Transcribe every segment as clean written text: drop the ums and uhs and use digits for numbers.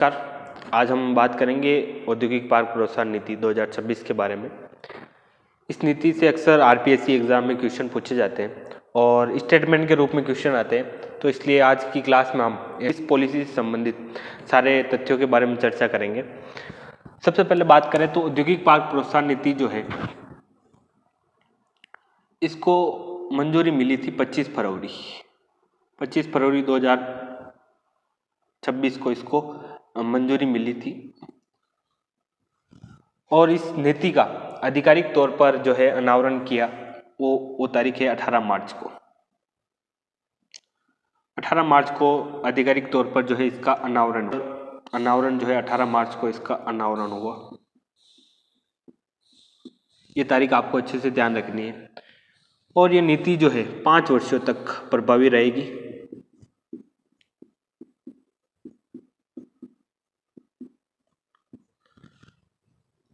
नमस्कार। आज हम बात करेंगे औद्योगिक पार्क प्रोत्साहन नीति 2026 के बारे में। इस नीति से अक्सर आरपीएससी एग्जाम में क्वेश्चन पूछे जाते हैं और स्टेटमेंट के रूप में क्वेश्चन आते हैं। तो इसलिए आज की क्लास में हम इस पॉलिसी से संबंधित सारे तथ्यों के बारे में चर्चा करेंगे। सबसे पहले बात करें तो औद्योगिक पार्क प्रोत्साहन नीति जो है इसको मंजूरी मिली थी 25 फरवरी 2026 को इसको मंजूरी मिली थी और इस नीति का आधिकारिक तौर पर जो है अनावरण किया वो तारीख है 18 मार्च को। 18 मार्च को आधिकारिक तौर पर जो है इसका अनावरण जो है 18 मार्च को इसका अनावरण हुआ। ये तारीख आपको अच्छे से ध्यान रखनी है और ये नीति जो है 5 वर्षों तक प्रभावी रहेगी।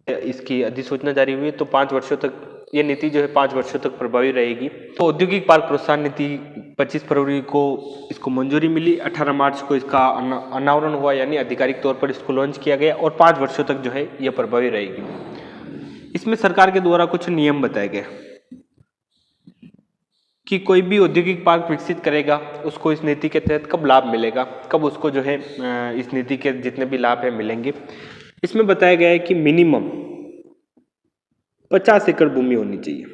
इसकी अधिसूचना जारी हुई तो 5 वर्षों तक ये नीति जो है 5 वर्षों तक प्रभावी रहेगी। तो औद्योगिक पार्क प्रोत्साहन नीति 25 फरवरी को इसको मंजूरी मिली, 18 मार्च को इसका अनावरण हुआ यानी आधिकारिक तौर पर इसको लॉन्च किया गया और 5 वर्षों तक जो है यह प्रभावी रहेगी। इसमें सरकार के द्वारा कुछ नियम बताए गए कि कोई भी औद्योगिक पार्क विकसित करेगा उसको इस नीति के तहत कब लाभ मिलेगा, कब उसको जो है इस नीति के जितने भी लाभ है मिलेंगे। इसमें बताया गया है कि मिनिमम 50 एकड़ भूमि होनी चाहिए।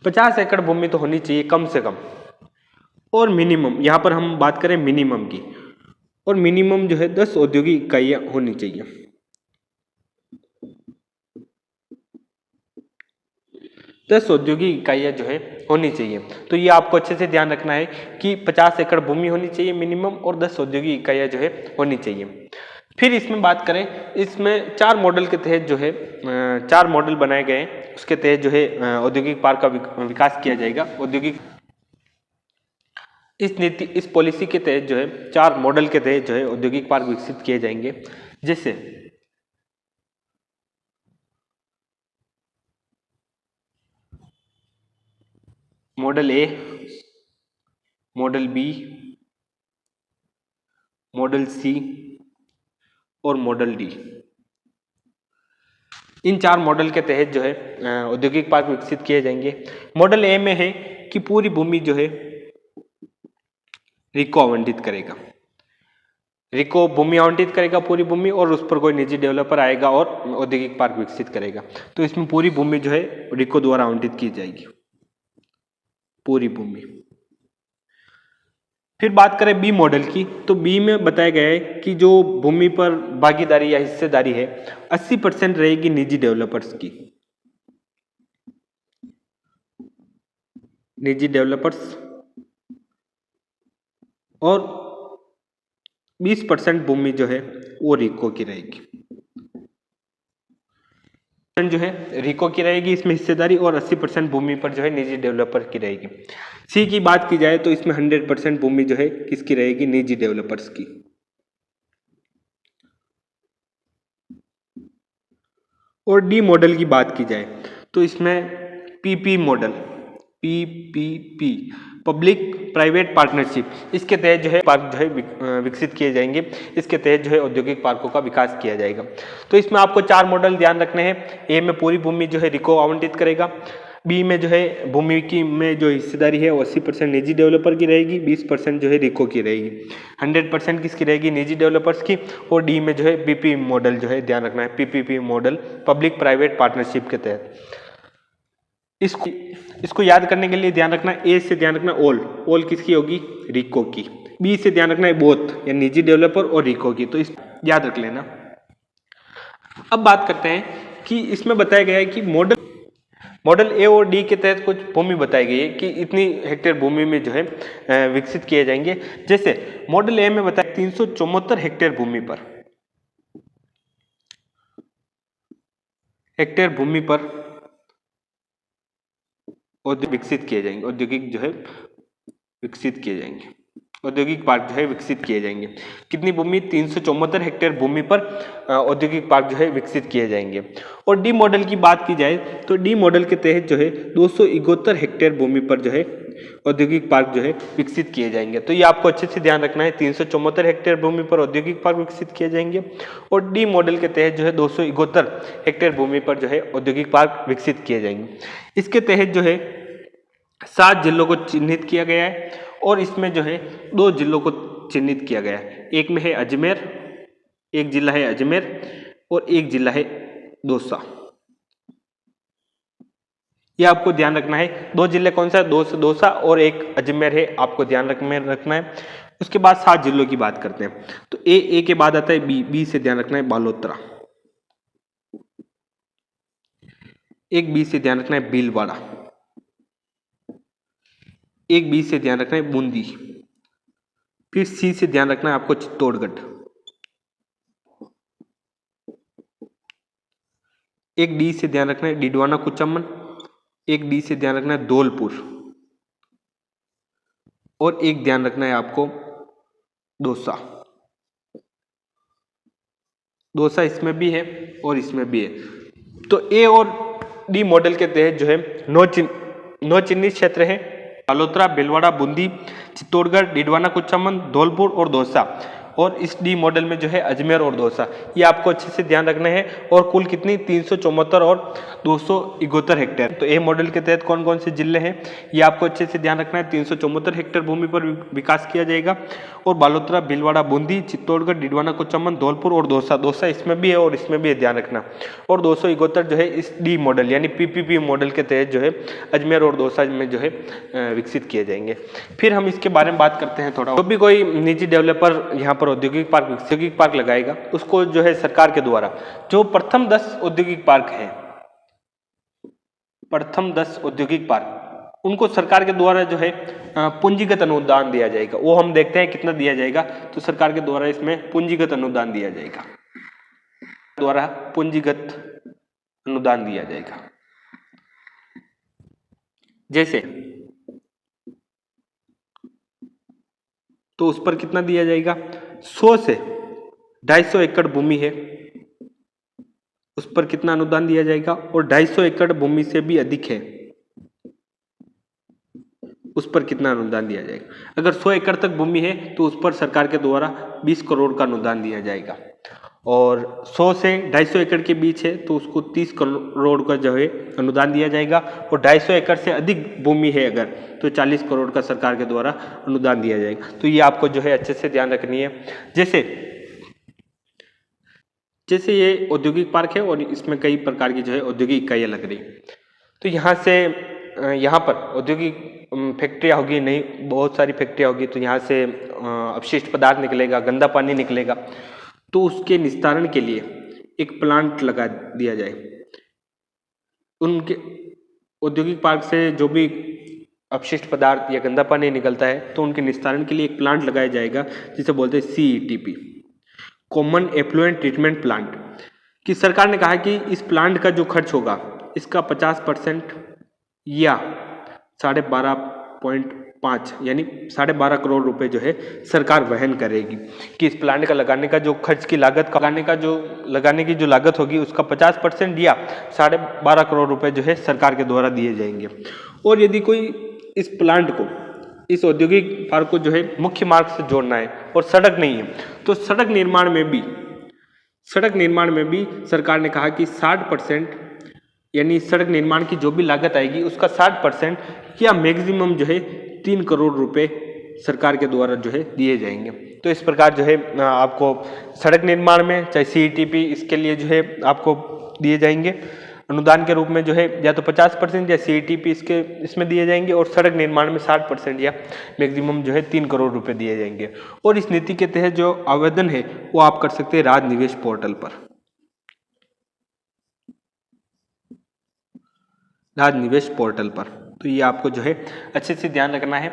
50 एकड़ भूमि तो होनी चाहिए कम से कम, और मिनिमम यहां पर हम बात करें मिनिमम की, और मिनिमम जो है 10 औद्योगिक इकाइयां होनी चाहिए। 10 औद्योगिक इकाइयां जो है होनी चाहिए। तो ये आपको अच्छे से ध्यान रखना है कि 50 एकड़ भूमि होनी चाहिए मिनिमम और 10 औद्योगिक इकाइयां जो है होनी चाहिए। फिर इसमें बात करें, इसमें 4 मॉडल के तहत जो है 4 मॉडल बनाए गए हैं, उसके तहत जो है औद्योगिक पार्क का विकास किया जाएगा। इस पॉलिसी के तहत जो है 4 मॉडल के तहत जो है औद्योगिक पार्क विकसित किए जाएंगे। जैसे मॉडल ए, मॉडल बी, मॉडल सी और मॉडल डी। इन 4 मॉडल के तहत जो है औद्योगिक पार्क विकसित किए जाएंगे। मॉडल ए में है कि पूरी भूमि जो है रिको आवंटित करेगा। रिको भूमि आवंटित करेगा पूरी भूमि, और उस पर कोई निजी डेवलपर आएगा और औद्योगिक पार्क विकसित करेगा। तो इसमें पूरी भूमि जो है रिको द्वारा आवंटित की जाएगी, पूरी भूमि। फिर बात करें बी मॉडल की, तो बी में बताया गया है कि जो भूमि पर भागीदारी या हिस्सेदारी है 80% रहेगी निजी डेवलपर्स की। निजी डेवलपर्स, और 20% भूमि जो है वो रिको की रहेगी, जो है रिको की रहेगी इसमें हिस्सेदारी, और 80% भूमि पर जो है निजी डेवलपर की रहेगी। सी की बात की जाए तो इसमें 100% भूमि जो है किसकी रहेगी, निजी डेवलपर्स की। और डी मॉडल की बात की जाए तो इसमें PP model, PPP, public private partnership, इसके तहत जो है पार्क जो है विकसित किए जाएंगे। इसके तहत जो है औद्योगिक पार्कों का विकास किया जाएगा। तो इसमें आपको 4 मॉडल ध्यान रखने हैं। ए में पूरी भूमि जो है रिको आवंटित करेगा, बी में जो है भूमि की में जो हिस्सेदारी है वो 80% निजी डेवलपर की रहेगी, 20% जो है रिको की रहेगी, 100% किसकी रहेगी, निजी डेवलपर्स की। और डी में जो है पीपी मॉडल जो है ध्यान रखना है, PPP model, public private partnership के तहत। इसको याद करने के लिए ध्यान रखना, ए से ध्यान रखना ऑल किसकी होगी, रिको की। बी से ध्यान रखना है बोथ, या निजी डेवलपर और रिको की। तो इस याद रख लेना। अब बात करते हैं कि इसमें बताया गया है कि मॉडल ए और डी के तहत कुछ भूमि बताई गई है कि इतनी हेक्टेयर भूमि में जो है विकसित किए जाएंगे। जैसे मॉडल ए में बताया 374 हेक्टेयर भूमि पर विकसित किए जाएंगे, औद्योगिक जो है विकसित किए जाएंगे, औद्योगिक पार्क जो है विकसित किए जाएंगे। कितनी भूमि, 374 हेक्टेयर भूमि पर औद्योगिक पार्क जो है विकसित किए जाएंगे। और डी मॉडल की बात की जाए तो डी मॉडल के तहत जो है 271 हेक्टेयर भूमि पर जो है औद्योगिक पार्क जो है विकसित किए जाएंगे। तो ये आपको अच्छे से ध्यान रखना है, 374 हेक्टेयर भूमि पर औद्योगिक पार्क विकसित किए जाएंगे। और डी मॉडल के तहत जो है 271 हेक्टेयर भूमि पर जो है औद्योगिक पार्क विकसित किए जाएंगे। इसके तहत जो है 7 जिलों को चिन्हित किया गया है और इसमें जो है 2 जिलों को चिन्हित किया गया है। एक में है अजमेर, एक जिला है अजमेर और एक जिला है दौसा। ये आपको ध्यान रखना है। 2 जिले कौन सा है? दौसा और एक अजमेर है, आपको ध्यान रखना है। उसके बाद 7 जिलों की बात करते हैं। तो ए के बाद आता है बी से ध्यान रखना है बालोतरा, एक बी से ध्यान रखना है भीलवाड़ा, एक बी से ध्यान रखना है बूंदी, फिर सी से ध्यान रखना है आपको चित्तौड़गढ़, एक डी से ध्यान रखना है डिडवाना कुचामन, एक डी से ध्यान रखना है धौलपुर और एक ध्यान रखना है आपको दौसा। दौसा इसमें भी है और इसमें भी है। तो ए और डी मॉडल के तहत जो है 9 चिन्हित क्षेत्र है, बालोतरा, भीलवाड़ा, बूंदी, चित्तौड़गढ़, डिडवाना कुचामन, धौलपुर और दौसा। और इस डी मॉडल में जो है अजमेर और दौसा, ये आपको अच्छे से ध्यान रखना है। और कुल कितनी 374 और 271 हेक्टेयर। तो ए मॉडल के तहत कौन कौन से जिले हैं ये आपको अच्छे से ध्यान रखना है। 374 हेक्टेयर भूमि पर विकास किया जाएगा और बालोतरा, भीलवाड़ा, बूंदी, चित्तौड़गढ़, डिडवाना कुचामन, धौलपुर और दौसा इसमें भी है और इसमें भी है, ध्यान रखना। और 271 जो है इस डी मॉडल यानी पीपीपी मॉडल के तहत जो है अजमेर और दौसा में जो है विकसित किए जाएंगे। फिर हम इसके बारे में बात करते हैं थोड़ा। जो भी कोई निजी डेवलपर यहाँ पर औद्योगिक पार्क लगाएगा, उसको जो है सरकार के द्वारा जो प्रथम 10 औद्योगिक पार्क हैं, प्रथम 10 औद्योगिक पार्क, उनको सरकार के द्वारा जो है पूंजीगत अनुदान दिया जाएगा। वो हम देखते हैं कितना दिया जाएगा। तो सरकार के द्वारा इसमें पूंजीगत अनुदान दिया जाएगा, द्वारा पूंजीगत अनुदान दिया जाएगा। जैसे तो उस पर कितना दिया जाएगा? 100 से 250 एकड़ भूमि है, उस पर कितना अनुदान दिया जाएगा? और 250 एकड़ भूमि से भी अधिक है, उस पर कितना अनुदान दिया जाएगा? अगर 100 एकड़ तक भूमि है तो उस पर सरकार के द्वारा 20 करोड़ का अनुदान दिया जाएगा। और 100 से 250 एकड़ के बीच है तो उसको 30 करोड़ का जो है अनुदान दिया जाएगा। और 250 एकड़ से अधिक भूमि है अगर, तो 40 करोड़ का सरकार के द्वारा अनुदान दिया जाएगा। तो ये आपको जो है अच्छे से ध्यान रखनी है। जैसे ये औद्योगिक पार्क है और इसमें कई प्रकार की जो है औद्योगिक इकाइयाँ लग रही। तो यहाँ पर औद्योगिक फैक्ट्रियाँ होगी, नहीं बहुत सारी फैक्ट्रियाँ होगी। तो यहाँ से अपशिष्ट पदार्थ निकलेगा, गंदा पानी निकलेगा। तो उसके निस्तारण के लिए एक प्लांट लगा दिया जाए। उनके औद्योगिक पार्क से जो भी अपशिष्ट पदार्थ या गंदा पानी निकलता है तो उनके निस्तारण के लिए एक प्लांट लगाया जाएगा, जिसे बोलते हैं CETP, common effluent treatment plant. कि सरकार ने कहा कि इस प्लांट का जो खर्च होगा इसका 50% या 12.5 यानी 12.5 करोड़ रुपए जो है सरकार वहन करेगी। कि इस प्लांट का लगाने का जो खर्च की लागत, लगाने की जो लागत होगी उसका 50% या 12.5 करोड़ रुपए जो है सरकार के द्वारा दिए जाएंगे। और यदि कोई इस प्लांट को, इस औद्योगिक पार्क को जो है मुख्य मार्ग से जोड़ना है और सड़क नहीं है, तो सड़क निर्माण में भी सरकार ने कहा कि 60% यानी सड़क निर्माण की जो भी लागत आएगी उसका 60% या मैक्सिमम जो है 3 करोड़ रुपए सरकार के द्वारा जो है दिए जाएंगे। तो इस प्रकार जो है आपको सड़क निर्माण में चाहे CETP इसके लिए जो है आपको दिए जाएंगे अनुदान के रूप में, जो है या तो 50% या CETP इसमें दिए जाएंगे। और सड़क निर्माण में 60% या मैक्सिमम जो है 3 करोड़ रुपए दिए जाएंगे। और इस नीति के तहत जो आवेदन है वो आप कर सकते हैं राज निवेश पोर्टल पर। राज निवेश पोर्टल पर। तो ये आपको जो है अच्छे से ध्यान रखना है।